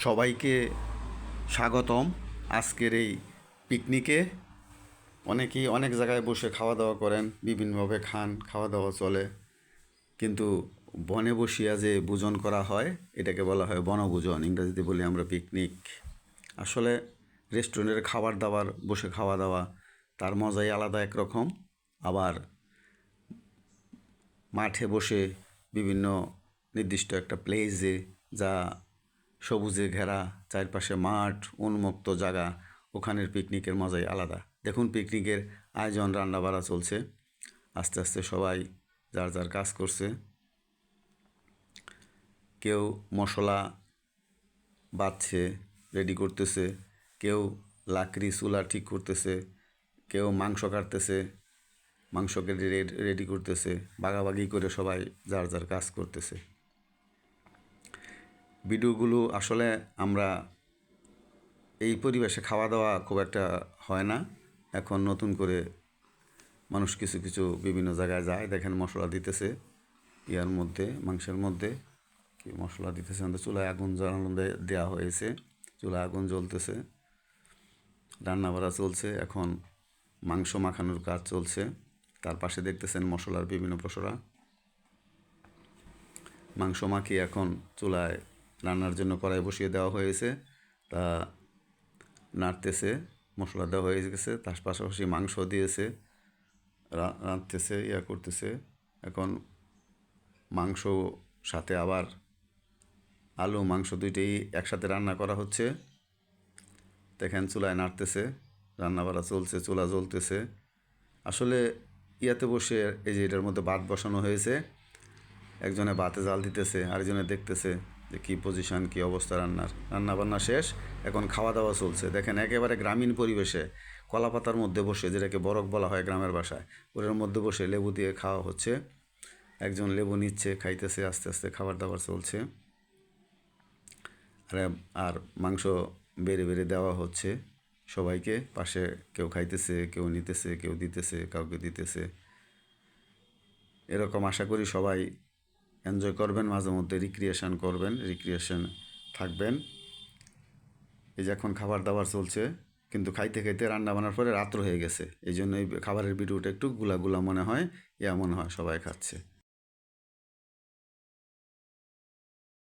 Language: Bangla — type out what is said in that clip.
সবাইকে স্বাগতম আজকের এই পিকনিকে। অনেকেই অনেক জায়গায় বসে খাওয়া দাওয়া করেন, বিভিন্নভাবে খান, খাওয়া দাওয়া চলে, কিন্তু বনে বসিয়া যে ভোজন করা হয় এটাকে বলা হয় বনভোজন, ইংরেজিতে বলি আমরা পিকনিক। আসলে রেস্টুরেন্টের খাবার দাবার বসে খাওয়া দাওয়া তার মজাই আলাদা একরকম। আবার মাঠে বসে বিভিন্ন নির্দিষ্ট একটা প্লেসে, যা সবুজে ঘেরা, চারপাশে মাঠ, উন্মুক্ত জায়গা, ওখানের পিকনিকের মজাই আলাদা। দেখুন পিকনিকের আয়োজন, রান্না বাড়া চলছে, আস্তে আস্তে সবাই যার যার কাজ করছে। কেউ মশলা বাছছে, রেডি করতেছে, কেউ লাকড়ি চুলা ঠিক করতেছে, কেউ মাংস কাটতেছে, মাংসকে রেডি করতেছে, ভাগাভাগি করে সবাই যার যার কাজ করতেছে। ভিডিওগুলো আসলে আমরা এই পরিবেশে খাওয়া দাওয়া খুব একটা হয় না। এখন নতুন করে মানুষ কিছু কিছু বিভিন্ন জায়গায় যায়, দেখেন মশলা দিতেছে, ইয়ার মধ্যে মাংসের মধ্যে কি মশলা দিতেছে, আমাদের চুলায় আগুন জ্বালানো দেওয়া হয়েছে, চুলায় আগুন জ্বলতেছে, রান্না বাড়া চলছে। এখন মাংস মাখানোর কাজ চলছে, তার পাশে দেখতেছেন মশলার বিভিন্ন পসরা। মাংস মাখিয়ে এখন চুলায় রান্নার জন্য কড়াই বসিয়ে দেওয়া হয়েছে, তা নাড়তেছে, মশলা দেওয়া হয়ে গেছে, তার পাশাপাশি মাংস দিয়েছে, রাঁধতেছে, ইয়া করতেছে। এখন মাংস সাথে আবার আলু মাংস দুইটাই একসাথে রান্না করা হচ্ছে। দেখেন চুলায় নাড়তেছে, রান্না বাড়া চলছে, চুলা জ্বলতেছে। আসলে ইয়াতে বসে এই যে এটার মধ্যে ভাত বসানো হয়েছে, একজনে ভাতে জাল দিতেছে, আরেকজনে দেখতেছে যে কী পজিশন, কী অবস্থা রান্নার। রান্না বান্না শেষ, এখন খাওয়া দাওয়া চলছে। দেখেন একেবারে গ্রামীণ পরিবেশে কলাপাতার মধ্যে বসে, যেটাকে বরক বলা হয় গ্রামের ভাষায়, ওটার মধ্যে বসে লেবু দিয়ে খাওয়া হচ্ছে। একজন লেবু নিচ্ছে, খাইতেছে, আস্তে আস্তে খাবার দাবার চলছে। আর মাংস বেড়ে বেড়ে দেওয়া হচ্ছে সবাইকে, পাশে কেউ খাইতেছে, কেউ নিতেছে, কেউ দিতেছে, কাউকে দিতেছে। এরকম আশা করি সবাই এনজয় করবেন, মাঝে মধ্যে রিক্রিয়েশন করবেন, রিক্রিয়েশন থাকবেন। এই যে এখন খাবার দাবার চলছে, কিন্তু খাইতে খাইতে রান্না বান্নার পরে রাত্র হয়ে গেছে, এই জন্য এই খাবারের ভিডিওটা একটু গুলা গুলা মনে হয়, ইয়া মনে হয় সবাই খাচ্ছে।